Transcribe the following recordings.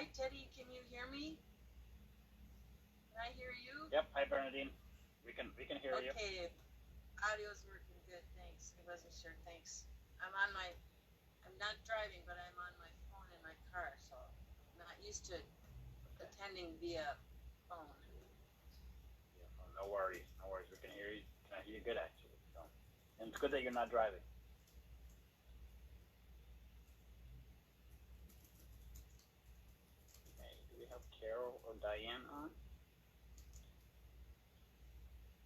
Hi, Teddy. Can you hear me? Can I hear you? Yep. Hi, Bernadine. We can hear you. Okay. Audio's working good. Thanks. I wasn't sure. Thanks. I'm not driving, but I'm on my phone in my car, so I'm not used to attending via phone. Yeah, well, no worries. No worries. We can hear you. Can I hear you good, actually? So, and it's good that you're not driving. Okay. Do we have Carol or Diane on?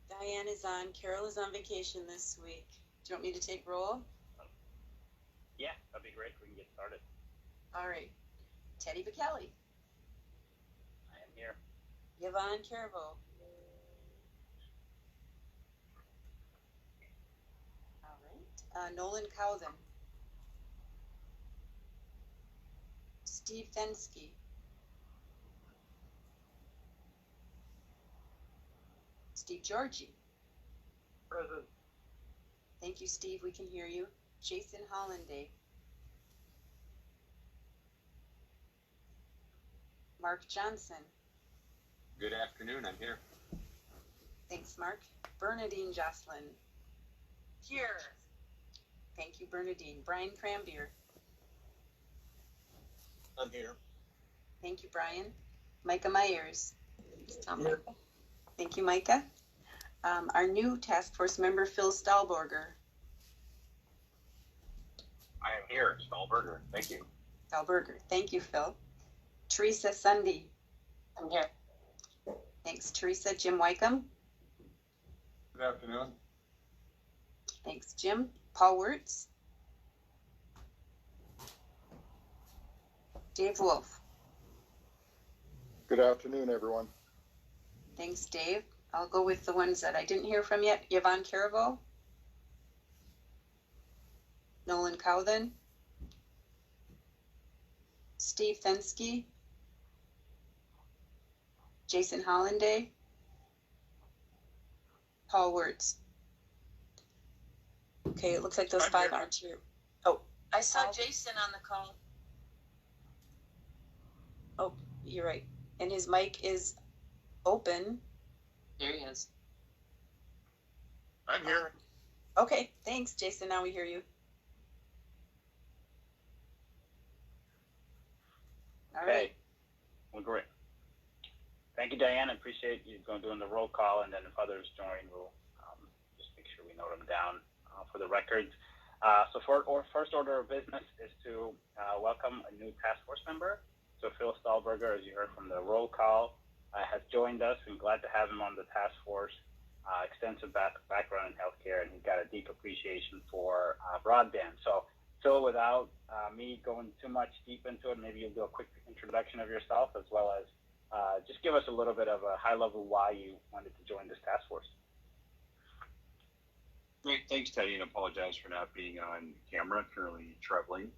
Diane is on. Carol is on vacation this week. Do you want me to take roll? Yeah, that'd be great. We can get started. All right. Teddy Bacali. I am here. Yvonne Carvo. All right. Nolan Cowden. Steve Fensky. Steve Georgie. Present. Thank you, Steve. We can hear you. Jason Hollanday. Mark Johnson. Good afternoon. I'm here. Thanks, Mark. Bernadine Jocelyn. Here. Thank you, Bernadine. Brian Crambier. I'm here. Thank you, Brian. Micah Myers. Here. Thank you, Micah. Our new task force member, Phil Stahlberger. I am here. Stahlberger. Thank you. Stahlberger. Thank you, Phil. Teresa Sunday. I'm here. Thanks, Teresa. Jim Wycombe. Good afternoon. Thanks, Jim. Paul Wirtz. Dave Wolf. Good afternoon, everyone. Thanks, Dave. I'll go with the ones that I didn't hear from yet. Yvonne Carvo. Nolan Cowden. Steve Fensky. Jason Hollanday. Paul Wirtz. Okay, it looks like those I'm five here. aren't here. I saw Paul? Jason on the call. Oh, you're right. And his mic is open. There he is. I'm here. Okay, thanks, Jason. Now we hear you. All right. Okay. Well, great. Thank you, Diane. I appreciate you doing the roll call, and then if others join, we'll just make sure we note them down for the records. So first order of business is to welcome a new task force member. So Phil Stahlberger, as you heard from the roll call, has joined us. We're glad to have him on the task force. Extensive background in healthcare, and he's got a deep appreciation for broadband. So Phil, without me going too much deep into it, maybe you'll do a quick introduction of yourself, as well as just give us a little bit of a high level why you wanted to join this task force. Great. Thanks, Teddy, and apologize for not being on camera. Currently traveling.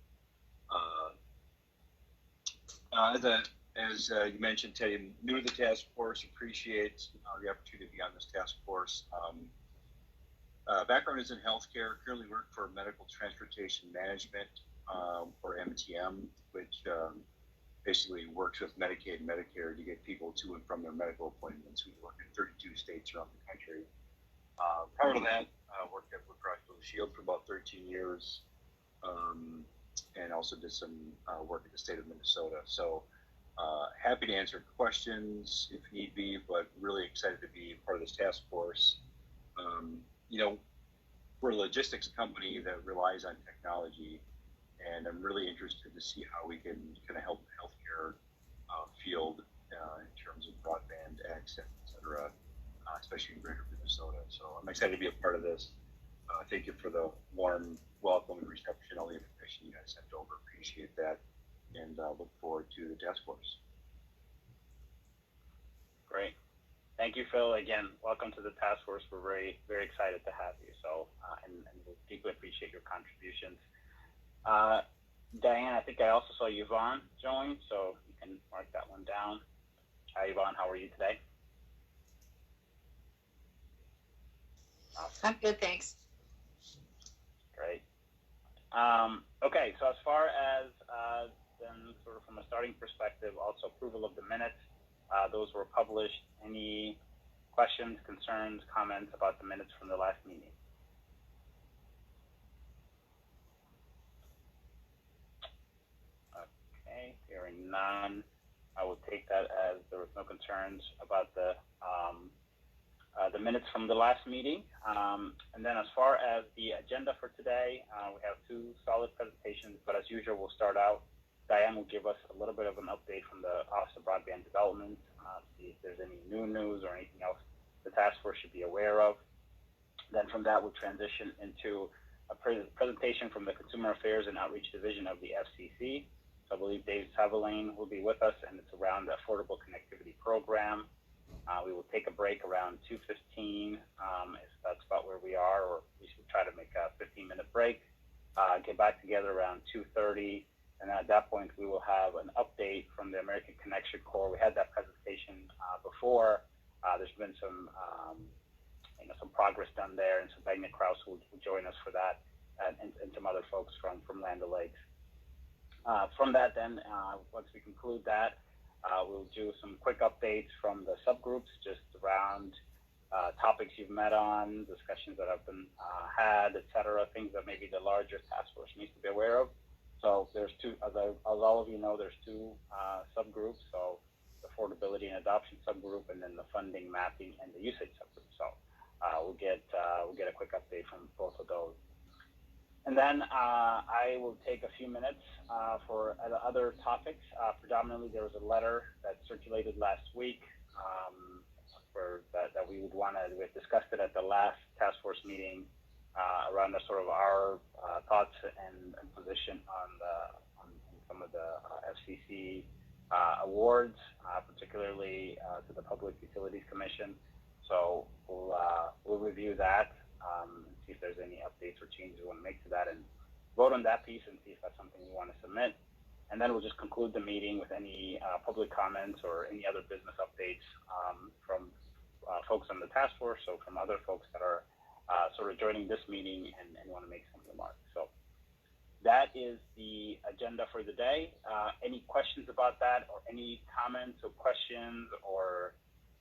As you mentioned, Teddy, I'm new to the task force. Appreciate the opportunity to be on this task force. Background is in healthcare. Currently work for Medical Transportation Management, or MTM, which basically works with Medicaid and Medicare to get people to and from their medical appointments. We work in 32 states around the country. Prior to that, worked at Blue Cross Blue Shield for about 13 years, and also did some work at the state of Minnesota. So happy to answer questions if need be, but really excited to be part of this task force. We're a logistics company that relies on technology, and I'm really interested to see how we can kind of help the healthcare field in terms of broadband access, et cetera, especially in greater Minnesota. So I'm excited to be a part of this. Thank you for the warm welcome and reception, all the information you guys sent over. Appreciate that, and look forward to the task force. Great. Thank you, Phil. Again, welcome to the task force. We're very, very excited to have you. So, and we deeply appreciate your contributions. Diane, I think I also saw Yvonne join, so you can mark that one down. Hi, Yvonne. How are you today? I'm good, thanks. Great. Okay, so as far as then sort of from a starting perspective, also approval of the minutes. Those were published. Any questions, concerns, comments about the minutes from the last meeting? Okay, hearing none, I will take that as there was no concerns about the minutes from the last meeting. And then as far as the agenda for today, we have two solid presentations, but as usual, we'll start out. Diane will give us a little bit of an update from the Office of Broadband Development, see if there's any new news or anything else the task force should be aware of. Then from that, we'll transition into a presentation from the Consumer Affairs and Outreach Division of the FCC. So I believe Dave Savaline will be with us, and it's around the Affordable Connectivity Program. We will take a break around 2:15, if that's about where we are, or we should try to make a 15-minute break. Get back together around 2:30, and at that point, we will have an update from the American Connection Corps. We had that presentation before. There's been some progress done there, and so Magna Kraus will join us for that, and some other folks from Land O'Lakes. From that, then, once we conclude that, we'll do some quick updates from the subgroups, just around topics you've met on, discussions that have been had, et cetera, things that maybe the larger task force needs to be aware of. So there's two, as all of you know, there's two subgroups, so the affordability and adoption subgroup, and then the funding, mapping, and the usage subgroup. So we'll get a quick update from both of those. And then I will take a few minutes for other topics. Predominantly, there was a letter that circulated last week that we would want to, we had discussed it at the last task force meeting around the sort of our thoughts and position on some of the FCC awards, particularly to the Public Utilities Commission. So we'll review that. See if there's any updates or changes we want to make to that, and vote on that piece and see if that's something we want to submit. And then we'll just conclude the meeting with any public comments or any other business updates from folks on the task force, so from other folks that are sort of joining this meeting and want to make some remarks. So that is the agenda for the day. Any questions about that, or any comments or questions or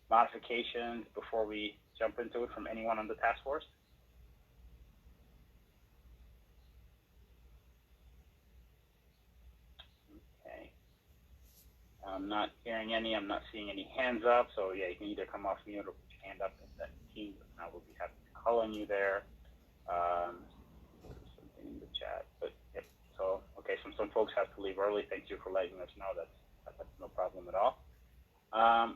modifications before we jump into it from anyone on the task force? I'm not hearing any. I'm not seeing any hands up. So yeah, you can either come off mute or put your hand up in the team. I will be happy to call on you there. Something in the chat, but yep. So okay, some folks have to leave early. Thank you for letting us know. That's no problem at all.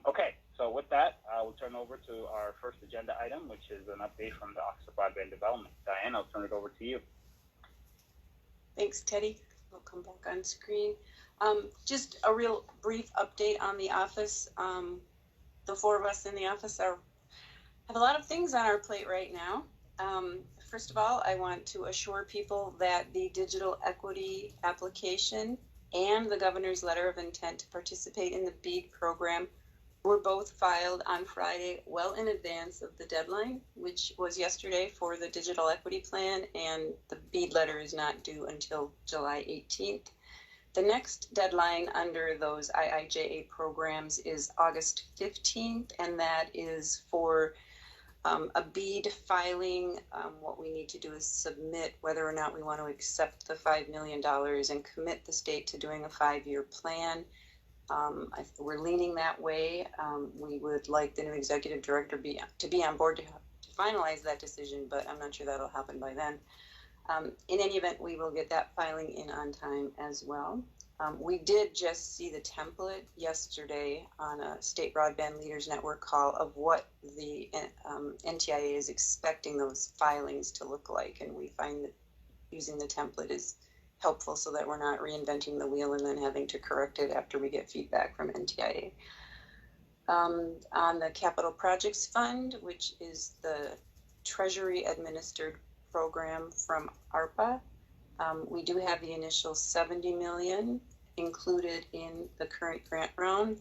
Okay, so with that, we'll turn over to our first agenda item, which is an update from the Office of Broadband Development. Diane, I'll turn it over to you. Thanks, Teddy. I'll come back on screen. Just a real brief update on the office. The four of us in the office have a lot of things on our plate right now. First of all, I want to assure people that the digital equity application and the governor's letter of intent to participate in the BEAD program were both filed on Friday, well in advance of the deadline, which was yesterday for the digital equity plan, and the BEAD letter is not due until July 18th. The next deadline under those IIJA programs is August 15th, and that is for a BEAD filing. What we need to do is submit whether or not we want to accept the $5 million and commit the state to doing a 5-year plan. We're leaning that way. We would like the new executive director to be on board to finalize that decision, but I'm not sure that'll happen by then. In any event, we will get that filing in on time as well. We did just see the template yesterday on a State Broadband Leaders Network call of what the NTIA is expecting those filings to look like, and we find that using the template is helpful so that we're not reinventing the wheel and then having to correct it after we get feedback from NTIA. On the Capital Projects Fund, which is the Treasury administered program from ARPA, we do have the initial $70 million included in the current grant round.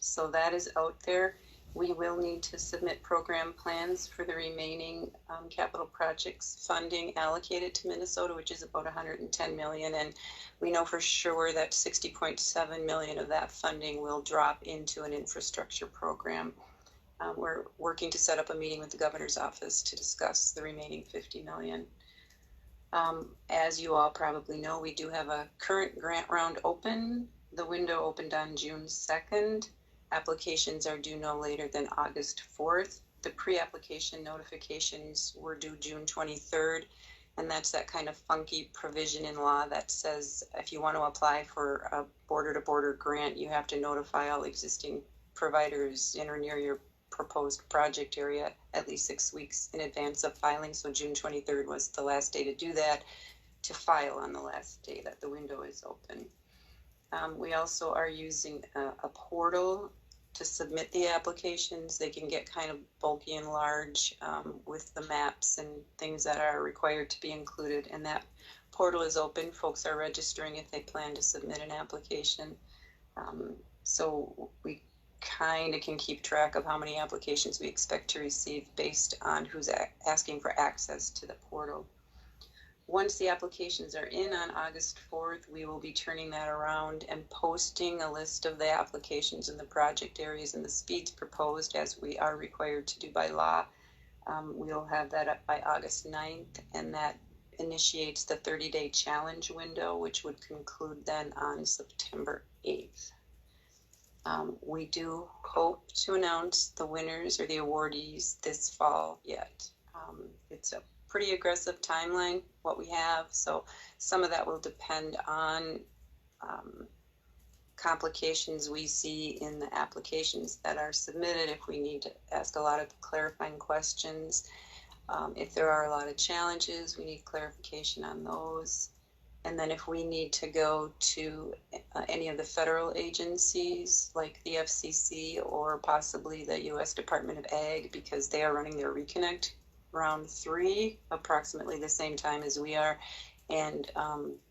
So that is out there. We will need to submit program plans for the remaining capital projects funding allocated to Minnesota, which is about 110 million. And we know for sure that 60.7 million of that funding will drop into an infrastructure program. We're working to set up a meeting with the governor's office to discuss the remaining 50 million. As you all probably know, we do have a current grant round open. The window opened on June 2nd. Applications are due no later than August 4th. The pre-application notifications were due June 23rd, and that's that kind of funky provision in law that says if you want to apply for a border-to-border grant, you have to notify all existing providers in or near your proposed project area at least 6 weeks in advance of filing. So June 23rd was the last day to do that, to file on the last day that the window is open. We also are using a portal to submit the applications. They can get kind of bulky and large with the maps and things that are required to be included. And that portal is open. Folks are registering if they plan to submit an application. So we kind of can keep track of how many applications we expect to receive based on who's asking for access to the portal. Once the applications are in on August 4th, we will be turning that around and posting a list of the applications and the project areas and the speeds proposed as we are required to do by law. We'll have that up by August 9th, and that initiates the 30-day challenge window, which would conclude then on September 8th. We do hope to announce the winners or the awardees this fall yet. It's a pretty aggressive timeline, what we have, so some of that will depend on complications we see in the applications that are submitted, if we need to ask a lot of clarifying questions. If there are a lot of challenges, we need clarification on those. And then if we need to go to any of the federal agencies like the FCC or possibly the U.S. Department of Ag, because they are running their Reconnect round 3 approximately the same time as we are, and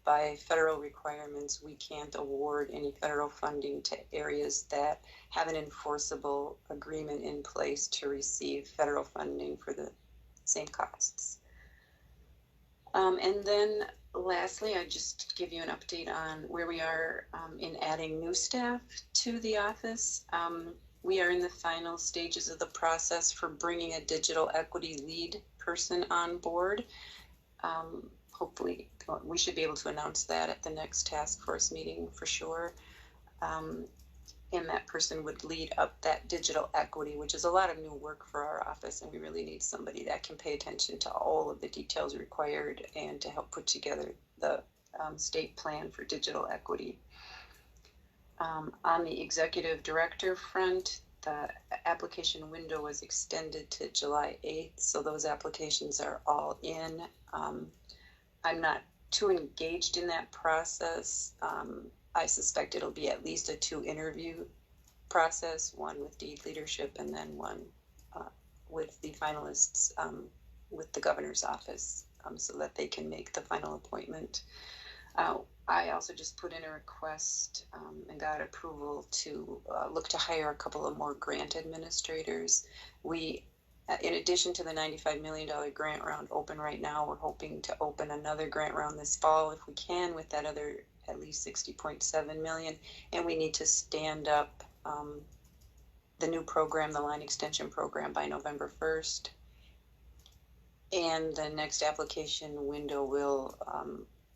by federal requirements we can't award any federal funding to areas that have an enforceable agreement in place to receive federal funding for the same costs. And then lastly, I just give you an update on where we are in adding new staff to the office. We are in the final stages of the process for bringing a digital equity lead person on board. Hopefully, we should be able to announce that at the next task force meeting for sure. And that person would lead up that digital equity, which is a lot of new work for our office, and we really need somebody that can pay attention to all of the details required and to help put together the state plan for digital equity. On the executive director front, the application window was extended to July 8th, so those applications are all in. I'm not too engaged in that process. I suspect it'll be at least a 2-interview process, one with deed leadership and then one with the finalists with the governor's office so that they can make the final appointment. I also just put in a request and got approval to look to hire a couple of more grant administrators. We, in addition to the $95 million grant round open right now, we're hoping to open another grant round this fall if we can with that other at least 60.7 million, and we need to stand up the new program, the line extension program, by November 1st. And the next application window will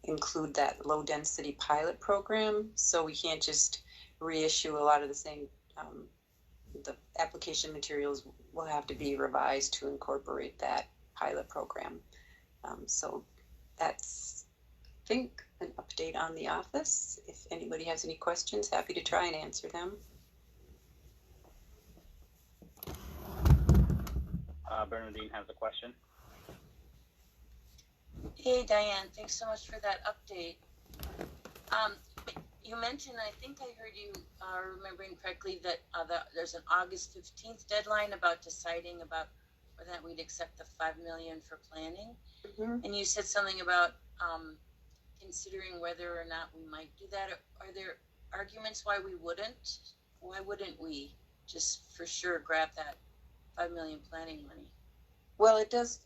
include that low density pilot program. So we can't just reissue a lot of the same, the application materials will have to be revised to incorporate that pilot program. So that's, I think, an update on the office. If anybody has any questions, happy to try and answer them. Bernadine has a question. Hey Diane, thanks so much for that update. You mentioned, I think I heard you remembering correctly, that there's an August 15th deadline about deciding about whether we'd accept the $5 million for planning. Mm-hmm. And you said something about considering whether or not we might do that. Are there arguments why we wouldn't? Why wouldn't we just for sure grab that 5 million planning money. Well, it does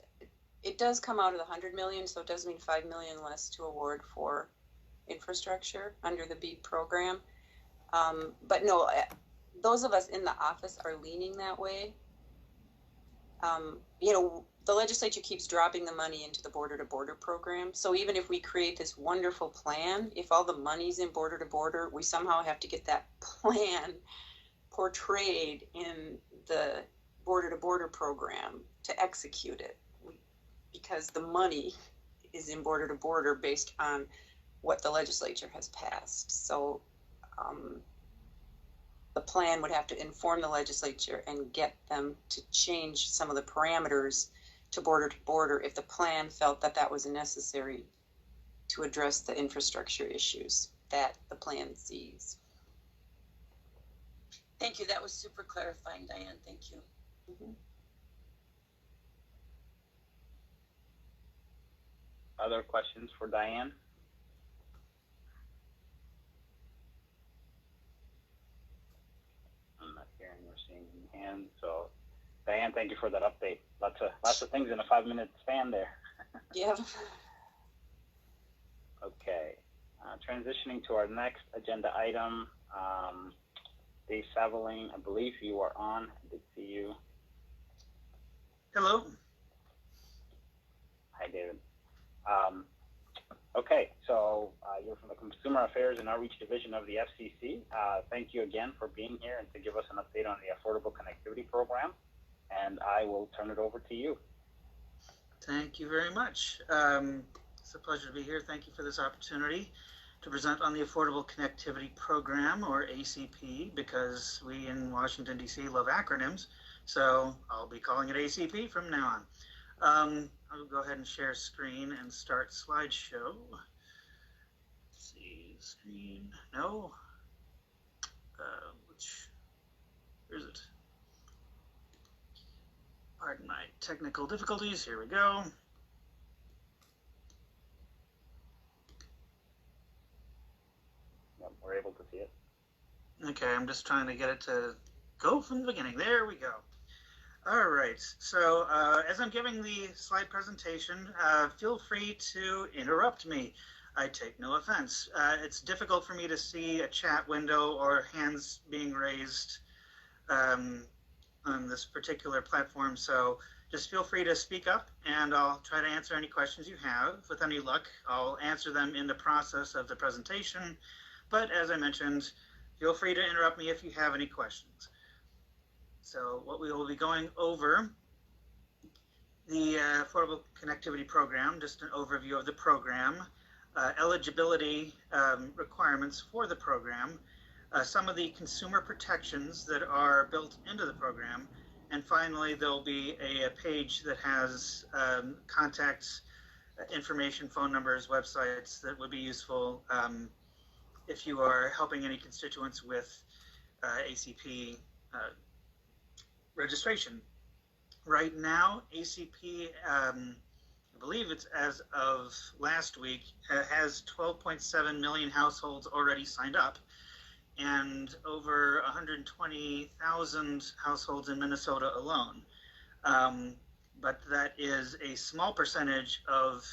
come out of the 100 million, so it does mean 5 million less to award for infrastructure under the BEAD program. But no, those of us in the office are leaning that way. You know, the legislature keeps dropping the money into the border to border program. So even if we create this wonderful plan, if all the money's in border to border, we somehow have to get that plan portrayed in the border to border program to execute it, because the money is in border to border based on what the legislature has passed. So the plan would have to inform the legislature and get them to change some of the parameters to border if the plan felt that that was necessary to address the infrastructure issues that the plan sees. Thank you. That was super clarifying, Diane. Thank you. Mm-hmm. Other questions for Diane? I'm not hearing or seeing any hands. So, Diane, thank you for that update. Lots of things in a 5-minute span there. Yeah. Okay. Transitioning to our next agenda item. Dave Saveling, I believe you are on. I did see you. Hello. Hi, David. Okay, so you're from the Consumer Affairs and Outreach Division of the FCC. Thank you again for being here and to give us an update on the Affordable Connectivity Program. And I will turn it over to you. Thank you very much. It's a pleasure to be here. Thank you for this opportunity to present on the Affordable Connectivity Program, or ACP, because we in Washington, D.C. love acronyms. So I'll be calling it ACP from now on. I'll go ahead and share screen and start slideshow. Let's see, screen, no. Where is it? Pardon my technical difficulties, here we go. Yep, we're able to see it. Okay, I'm just trying to get it to go from the beginning. There we go. All right, so as I'm giving the slide presentation, feel free to interrupt me. I take no offense. It's difficult for me to see a chat window or hands being raised on this particular platform, so just feel free to speak up and I'll try to answer any questions you have. With any luck, I'll answer them in the process of the presentation, but as I mentioned, feel free to interrupt me if you have any questions. So what we will be going over, the Affordable Connectivity Program, just an overview of the program, eligibility requirements for the program, some of the consumer protections that are built into the program, and finally there'll be a page that has contacts, information, phone numbers, websites that would be useful if you are helping any constituents with ACP registration. Right now, ACP, I believe it's as of last week, has 12.7 million households already signed up, and over 120,000 households in Minnesota alone. But that is a small percentage of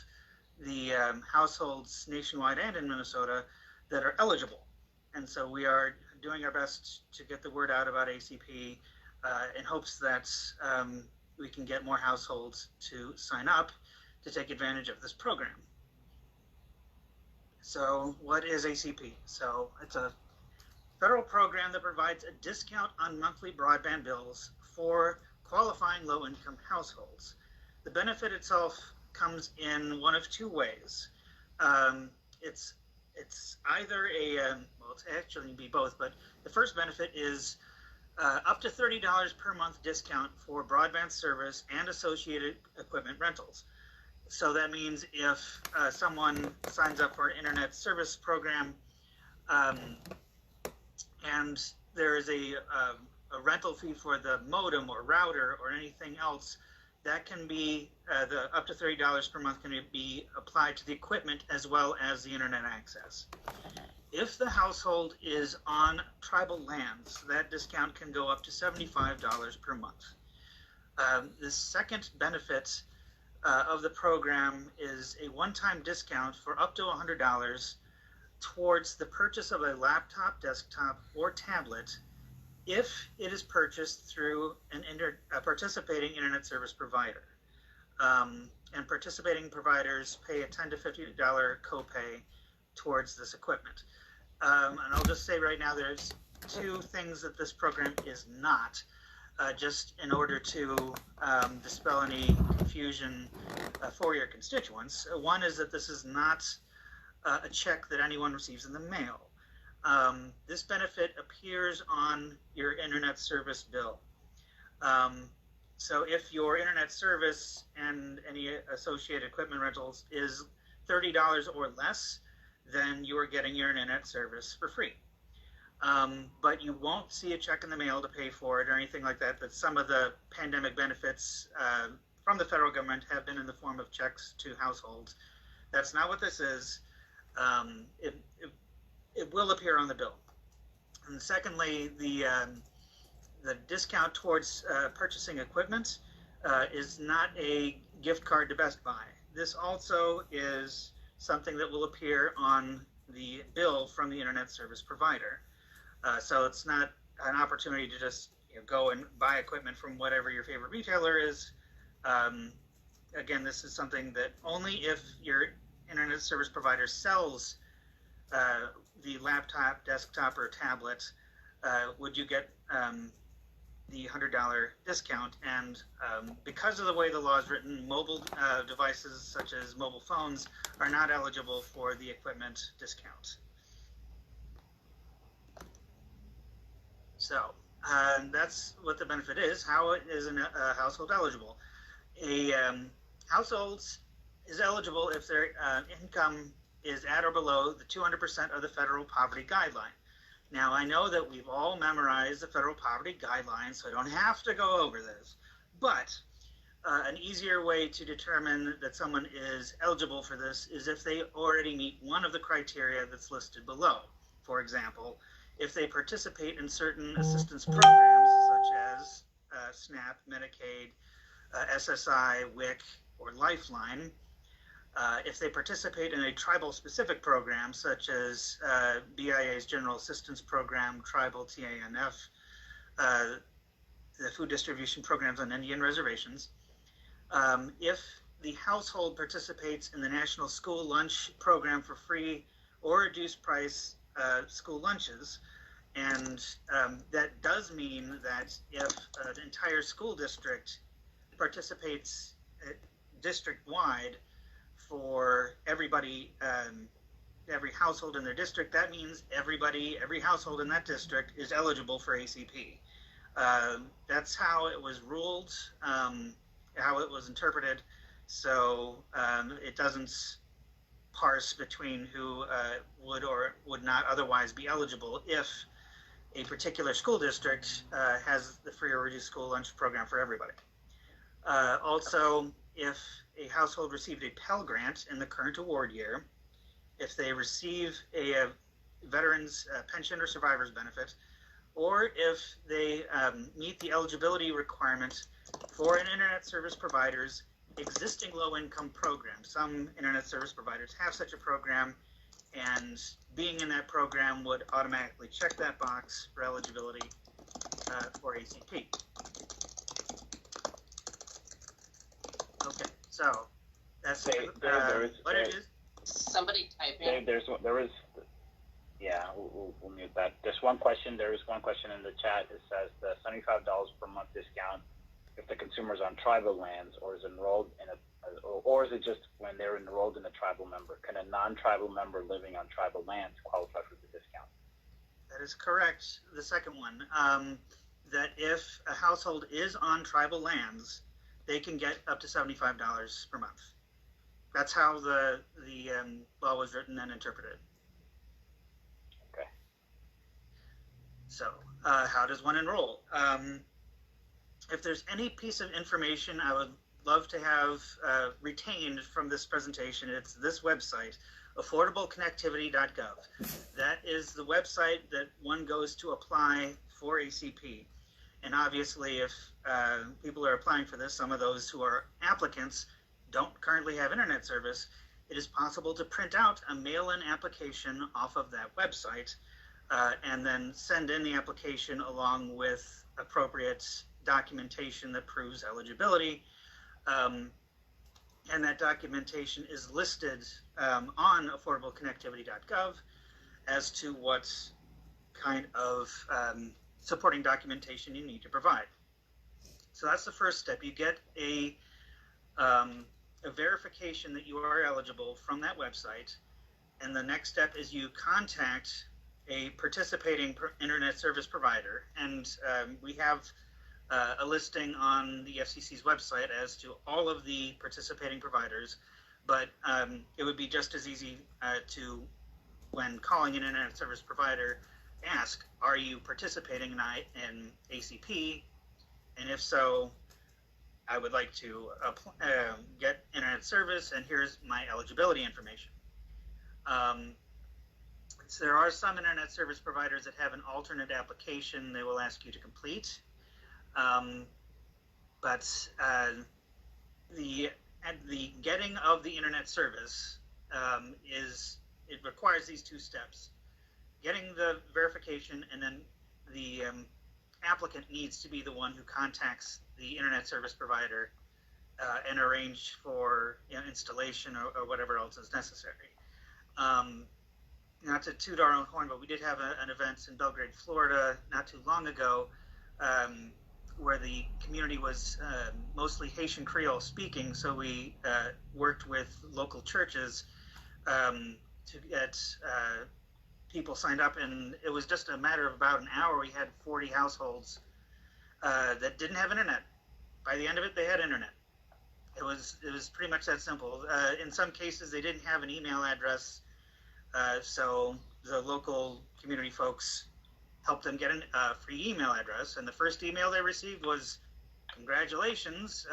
the households nationwide and in Minnesota that are eligible. And so we are doing our best to get the word out about ACP in hopes that we can get more households to sign up to take advantage of this program. So what is ACP? So it's a federal program that provides a discount on monthly broadband bills for qualifying low-income households. The benefit itself comes in one of two ways. It's either a, well, it's actually be both, but the first benefit is up to $30 per month discount for broadband service and associated equipment rentals. So that means if someone signs up for an internet service program and there is a rental fee for the modem or router or anything else, that can be, the up to $30 per month can be applied to the equipment as well as the internet access. If the household is on tribal lands, that discount can go up to $75 per month. The second benefit of the program is a one-time discount for up to $100 towards the purchase of a laptop, desktop, or tablet if it is purchased through a participating internet service provider. And participating providers pay a $10 to $50 copay towards this equipment. And I'll just say right now, there's two things that this program is not, just in order to dispel any confusion for your constituents. One is that this is not a check that anyone receives in the mail. This benefit appears on your internet service bill. So if your internet service and any associated equipment rentals is $30 or less, then you are getting your internet service for free. But you won't see a check in the mail to pay for it or anything like that. But some of the pandemic benefits from the federal government have been in the form of checks to households. That's not what this is. It will appear on the bill. And secondly, the discount towards purchasing equipment is not a gift card to Best Buy. This also is something that will appear on the bill from the internet service provider. So it's not an opportunity to just go and buy equipment from whatever your favorite retailer is. Again, this is something that only if your internet service provider sells the laptop, desktop, or tablet would you get the $100 discount. And because of the way the law is written, mobile devices such as mobile phones are not eligible for the equipment discount. So that's what the benefit is. How it is a household eligible. A household is eligible if their income is at or below the 200% of the federal poverty guideline. Now, I know that we've all memorized the federal poverty guidelines, so I don't have to go over this, but an easier way to determine that someone is eligible for this is if they already meet one of the criteria that's listed below. For example, if they participate in certain assistance programs such as SNAP, Medicaid, SSI, WIC, or Lifeline, if they participate in a tribal-specific program such as BIA's General Assistance Program, Tribal TANF, the food distribution programs on Indian reservations, if the household participates in the National School Lunch Program for free or reduced price school lunches, and that does mean that if the entire school district participates district-wide for everybody, every household in their district, that means every household in that district is eligible for ACP. That's how it was ruled, how it was interpreted. So it doesn't parse between who would or would not otherwise be eligible if a particular school district has the free or reduced school lunch program for everybody. Also, if a household received a Pell Grant in the current award year, if they receive a veteran's pension or survivor's benefit, or if they meet the eligibility requirement for an internet service provider's existing low-income program. Some internet service providers have such a program, and being in that program would automatically check that box for eligibility for ACP. Okay, so that's what it is. Somebody type in. Dave, there is, yeah, we'll mute that. There's one question. There is one question in the chat. It says the $75 per month discount if the consumer is on tribal lands or is enrolled in or is it just when they're enrolled in a tribal member? Can a non-tribal member living on tribal lands qualify for the discount? That is correct. The second one, that if a household is on tribal lands, they can get up to $75 per month. That's how the law was written and interpreted. Okay. So, how does one enroll? If there's any piece of information I would love to have retained from this presentation, it's this website, affordableconnectivity.gov. That is the website that one goes to apply for ACP. And obviously, if people are applying for this, some of those who are applicants don't currently have internet service, it is possible to print out a mail-in application off of that website and then send in the application along with appropriate documentation that proves eligibility. And that documentation is listed on affordableconnectivity.gov as to what kind of supporting documentation you need to provide. So that's the first step. You get a verification that you are eligible from that website, and the next step is you contact a participating internet service provider, and we have a listing on the FCC's website as to all of the participating providers, but it would be just as easy to, when calling an internet service provider, ask, are you participating in ACP? And if so, I would like to get internet service, and here's my eligibility information. So there are some internet service providers that have an alternate application they will ask you to complete. But the getting of the internet service it requires these two steps: getting the verification, and then the applicant needs to be the one who contacts the internet service provider and arrange for installation or whatever else is necessary. Not to toot our own horn, but we did have an event in Belgrade, Florida, not too long ago, where the community was mostly Haitian Creole speaking, so we worked with local churches to get people signed up, and it was just a matter of about an hour. We had 40 households that didn't have internet. By the end of it, they had internet. It was pretty much that simple. In some cases, they didn't have an email address, so the local community folks helped them get a free email address, and the first email they received was, "Congratulations,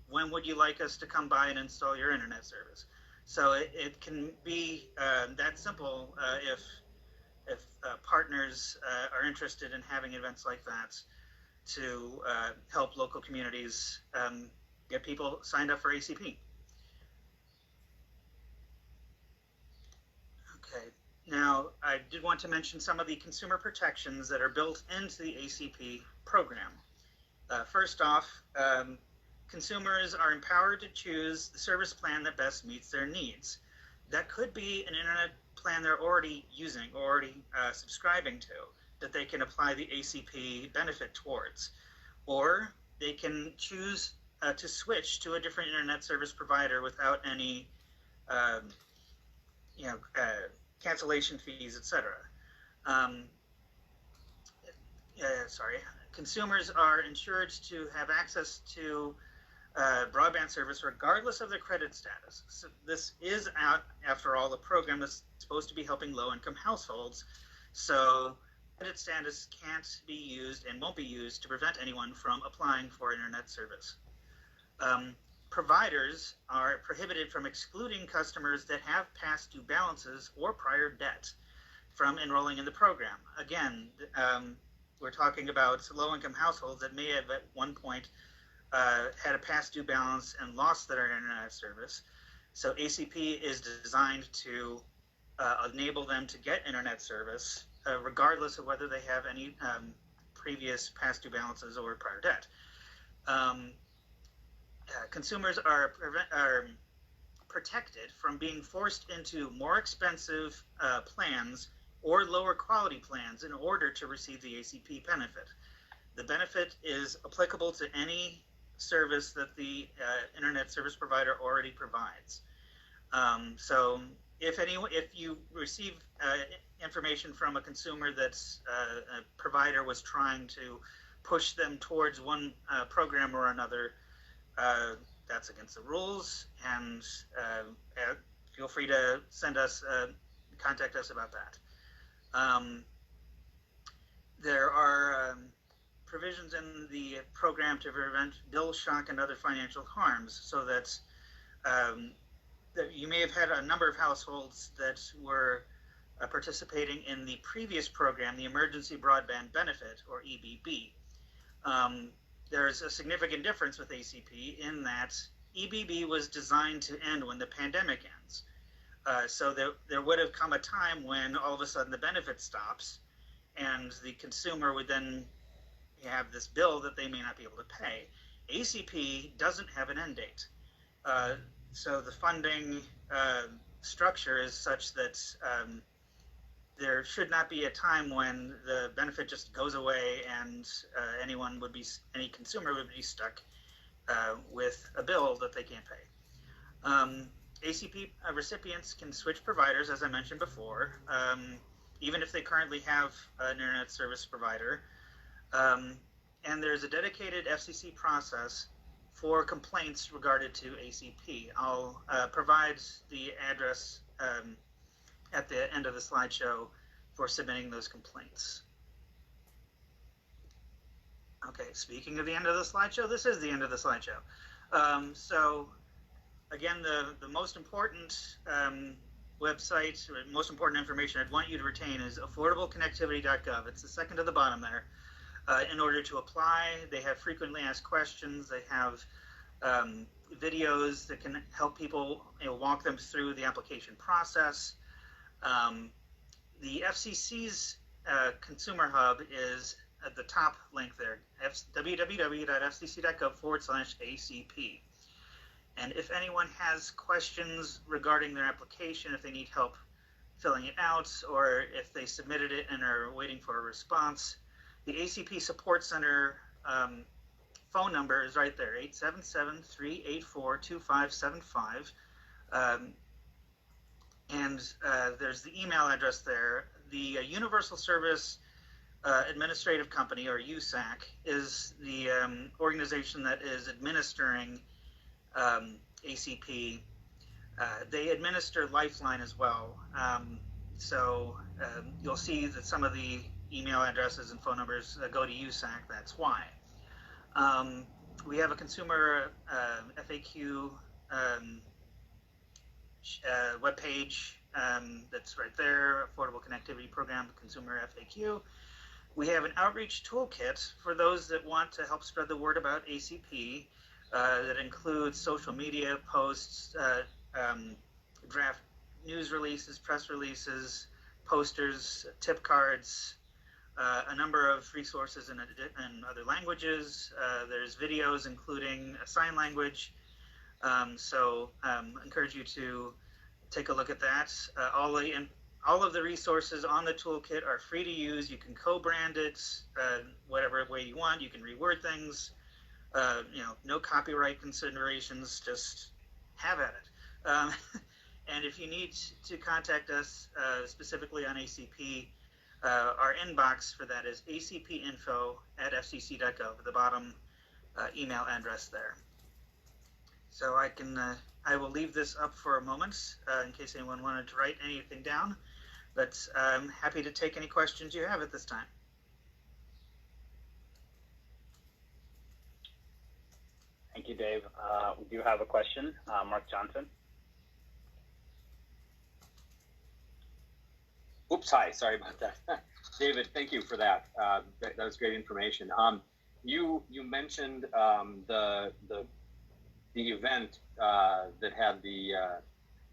when would you like us to come by and install your internet service?" So it can be that simple if partners are interested in having events like that to help local communities get people signed up for ACP. Okay. Now, I did want to mention some of the consumer protections that are built into the ACP program. First off, consumers are empowered to choose the service plan that best meets their needs. That could be an internet plan they're already using, or already subscribing to, that they can apply the ACP benefit towards. Or they can choose to switch to a different internet service provider without any cancellation fees, etc. Consumers are ensured to have access to broadband service regardless of their credit status. So this is, after all, a program that's supposed to be helping low-income households. So credit status can't be used and won't be used to prevent anyone from applying for internet service. Providers are prohibited from excluding customers that have past due balances or prior debt from enrolling in the program. Again, we're talking about low-income households that may have at one point had a past due balance and lost their internet service. So ACP is designed to enable them to get internet service regardless of whether they have any previous past due balances or prior debt. Consumers are protected from being forced into more expensive plans or lower quality plans in order to receive the ACP benefit. The benefit is applicable to any service that the internet service provider already provides. So if you receive information from a consumer that's a provider was trying to push them towards one program or another, that's against the rules, and feel free to contact us about that. There are provisions in the program to prevent bill shock and other financial harms, so that, that you may have had a number of households that were participating in the previous program, the Emergency Broadband Benefit, or EBB. There's a significant difference with ACP in that EBB was designed to end when the pandemic ends. So there would have come a time when all of a sudden the benefit stops, and the consumer would then have this bill that they may not be able to pay. ACP doesn't have an end date. So the funding structure is such that there should not be a time when the benefit just goes away and any consumer would be stuck with a bill that they can't pay. ACP recipients can switch providers, as I mentioned before, even if they currently have an internet service provider. And there's a dedicated FCC process for complaints regarding to ACP. I'll provide the address at the end of the slideshow for submitting those complaints. Okay, speaking of the end of the slideshow, this is the end of the slideshow. So again, the most important website, or most important information I'd want you to retain is affordableconnectivity.gov. It's the second to the bottom there. In order to apply, they have frequently asked questions. They have videos that can help people, walk them through the application process. The FCC's Consumer Hub is at the top link there, www.fcc.gov/ACP. And if anyone has questions regarding their application, if they need help filling it out, or if they submitted it and are waiting for a response, the ACP Support Center phone number is right there, 877-384-2575. And there's the email address there. The Universal Service Administrative Company, or USAC, is the organization that is administering ACP. They administer Lifeline as well. So you'll see that some of the email addresses and phone numbers go to USAC. That's why. We have a consumer FAQ webpage that's right there, Affordable Connectivity Program Consumer FAQ. We have an outreach toolkit for those that want to help spread the word about ACP that includes social media posts, draft news releases, press releases, posters, tip cards, a number of resources in other languages. There's videos including sign language. So I encourage you to take a look at that. All of the resources on the toolkit are free to use. You can co-brand it whatever way you want. You can reword things. No copyright considerations. Just have at it. And if you need to contact us specifically on ACP, our inbox for that is acpinfo@fcc.gov, the bottom email address there. So I will leave this up for a moment in case anyone wanted to write anything down, but I'm happy to take any questions you have at this time. Thank you, Dave. We do have a question. Mark Johnson. Oops, hi, sorry about that. David, thank you for that. That was great information. You mentioned the event that had the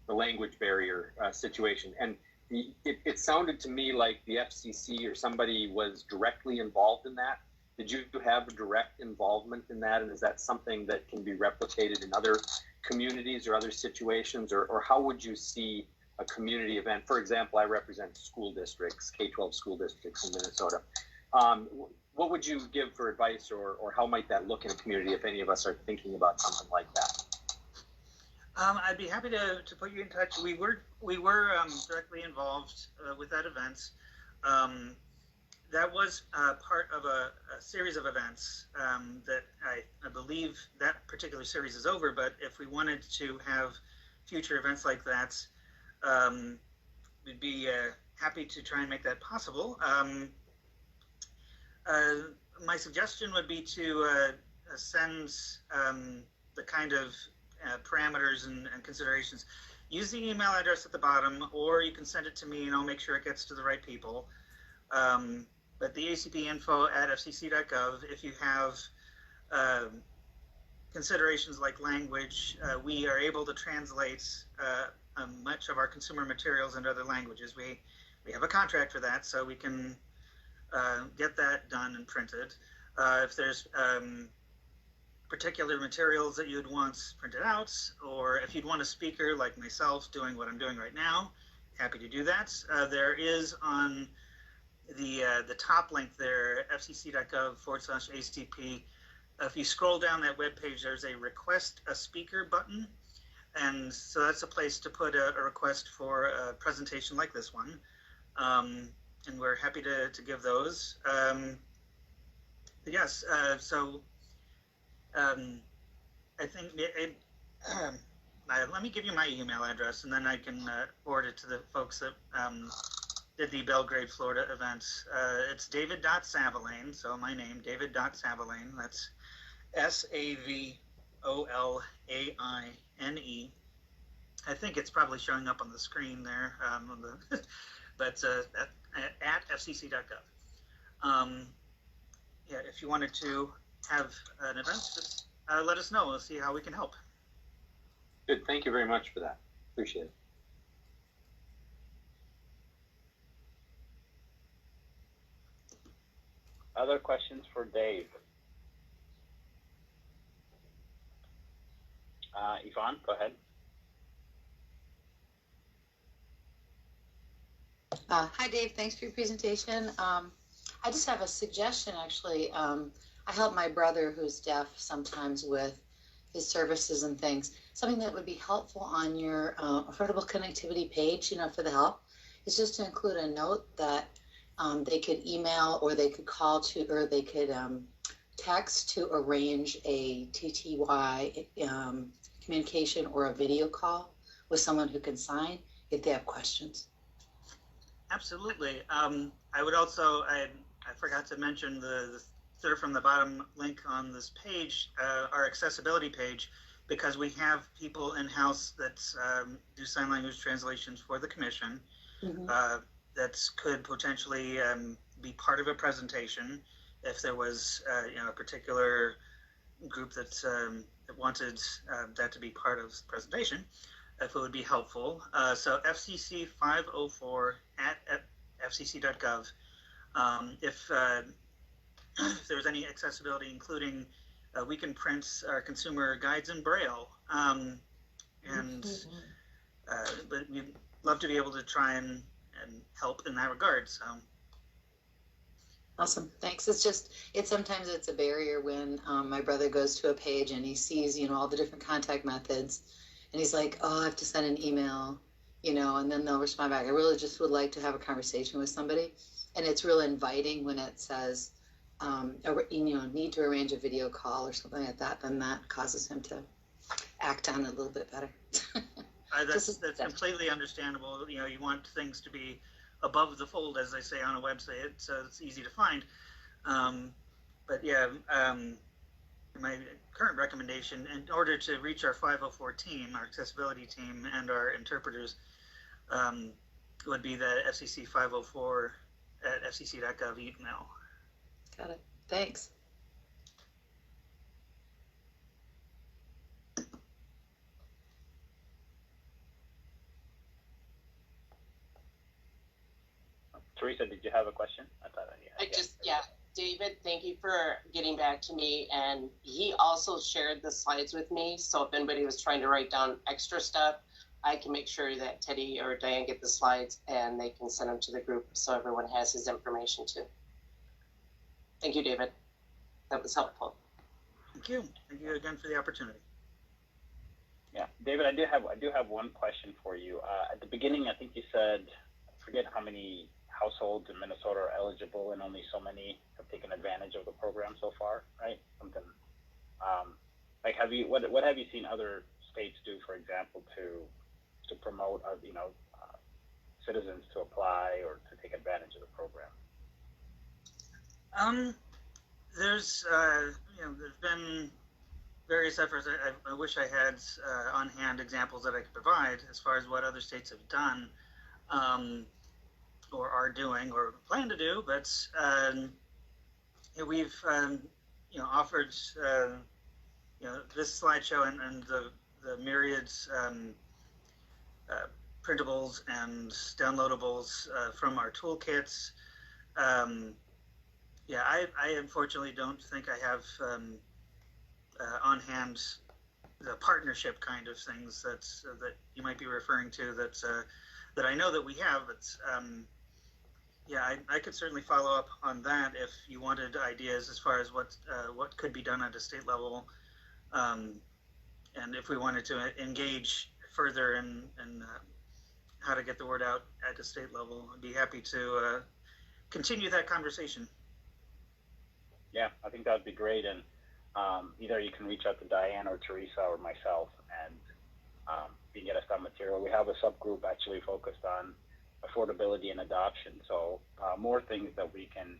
language barrier situation, and it sounded to me like the FCC or somebody was directly involved in that. Did you have a direct involvement in that, and is that something that can be replicated in other communities or other situations, or how would you see a community event? For example, I represent school districts, K-12 school districts in Minnesota. What would you give for advice, or how might that look in a community if any of us are thinking about something like that? I'd be happy to put you in touch. We were directly involved with that event. That was part of a series of events that I believe that particular series is over, but if we wanted to have future events like that, we'd be happy to try and make that possible. my suggestion would be to send the kind of parameters and considerations. Use the email address at the bottom, or you can send it to me and I'll make sure it gets to the right people. But the acpinfo@fcc.gov, if you have considerations like language, we are able to translate much of our consumer materials into other languages. We have a contract for that, so we can get that done and printed. If there's particular materials that you'd want printed out, or if you'd want a speaker like myself doing what I'm doing right now, happy to do that. There is on the top link there, fcc.gov/ACP. If you scroll down that webpage, there's a request a speaker button. And so that's a place to put a request for a presentation like this one. And we're happy to give those. Yes, I think let me give you my email address, and then I can forward it to the folks that did the Belgrade, Florida event. It's david.savalane, so my name, david.savalane. That's SAVOLAINE. I think it's probably showing up on the screen there, but at fcc.gov. Yeah, if you wanted to have an event, just let us know. We'll see how we can help. Good. Thank you very much for that. Appreciate it. Other questions for Dave? Yvonne, go ahead. Hi, Dave. Thanks for your presentation. I just have a suggestion, actually. I help my brother, who's deaf, sometimes with his services and things. Something that would be helpful on your affordable connectivity page, for the help, is just to include a note that they could email, or they could call to, or they could text to arrange a TTY communication or a video call with someone who can sign if they have questions. Absolutely. I would also, I forgot to mention the third from the bottom link on this page, our accessibility page, because we have people in-house that do sign language translations for the commission. Mm-hmm. That could potentially be part of a presentation if there was a particular group that wanted that to be part of the presentation, if it would be helpful. So FCC 504 at fcc.gov. If there's any accessibility, including we can print our consumer guides in Braille, but we'd love to be able to try and help in that regard. So awesome, thanks. It's sometimes it's a barrier when my brother goes to a page and he sees all the different contact methods, and he's like, oh, I have to send an email, and then they'll respond back. I really just would like to have a conversation with somebody, and it's real inviting when it says need to arrange a video call or something like that. Then that causes him to act on it a little bit better. That's completely understandable. You want things to be above the fold, as they say on a website, so it's easy to find. But yeah, my current recommendation, in order to reach our 504 team, our accessibility team, and our interpreters, would be the FCC 504 at fcc.gov email. Got it. Thanks. Teresa, did you have a question? I thought David, thank you for getting back to me. And he also shared the slides with me. So if anybody was trying to write down extra stuff, I can make sure that Teddy or Diane get the slides and they can send them to the group so everyone has his information too. Thank you, David. That was helpful. Thank you. Thank you again for the opportunity. Yeah, David, I do have one question for you. At the beginning, I think you said, I forget how many households in Minnesota are eligible, and only so many have taken advantage of the program so far, right? Something what have you seen other states do, for example, to promote citizens to apply or to take advantage of the program? there's there's been various efforts. I wish I had on hand examples that I could provide as far as what other states have done, or are doing, or plan to do. But we've offered this slideshow and the myriads printables and downloadables from our toolkits. I unfortunately don't think I have on hand the partnership kind of things that you might be referring to that I know that we have. But I could certainly follow up on that if you wanted ideas as far as what could be done at a state level, and if we wanted to engage further in how to get the word out at the state level. I'd be happy to continue that conversation. Yeah, I think that would be great. And either you can reach out to Diane or Teresa or myself, and you can get us that material. We have a subgroup actually focused on affordability and adoption. So more things that we can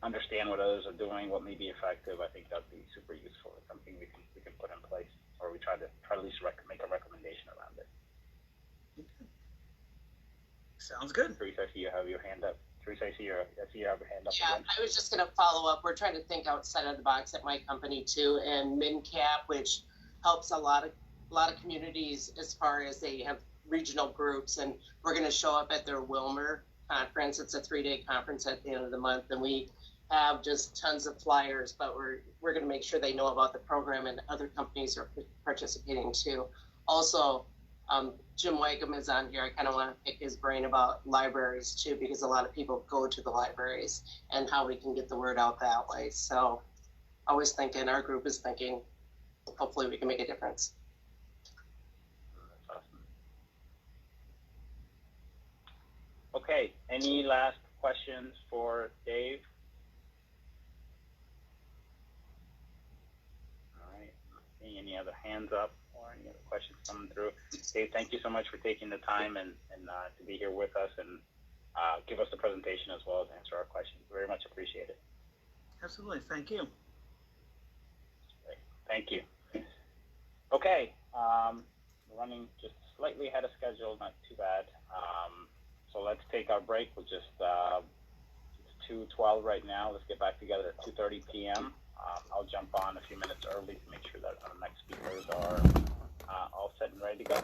understand what others are doing, what may be effective. I think that'd be super useful. It's something we can put in place, or we try to at least make a recommendation around it. Sounds good. Teresa, I see you have your hand up. Teresa, I see you have your hand up. Yeah, again. I was just going to follow up. We're trying to think outside of the box at my company too, and MinCap, which helps a lot of communities as far as they have regional groups, and we're going to show up at their Wilmer conference. It's a 3-day conference at the end of the month, and we have just tons of flyers, but we're going to make sure they know about the program, and other companies are participating too. Also, Jim Wagum is on here. I kind of want to pick his brain about libraries too, because a lot of people go to the libraries and how we can get the word out that way. So I was thinking, our group is thinking, hopefully we can make a difference. That's awesome. Okay, any last questions for Dave? All right, any other hands up? Any other questions coming through? Dave, thank you so much for taking the time and to be here with us and give us the presentation as well as answer our questions. Very much appreciate it. Absolutely. Thank you. Great. Thank you. Okay. We're running just slightly ahead of schedule, not too bad. So let's take our break. We'll just, it's 2:12 right now. Let's get back together at 2:30 p.m. I'll jump on a few minutes early to make sure that our next speakers are all set and ready to go.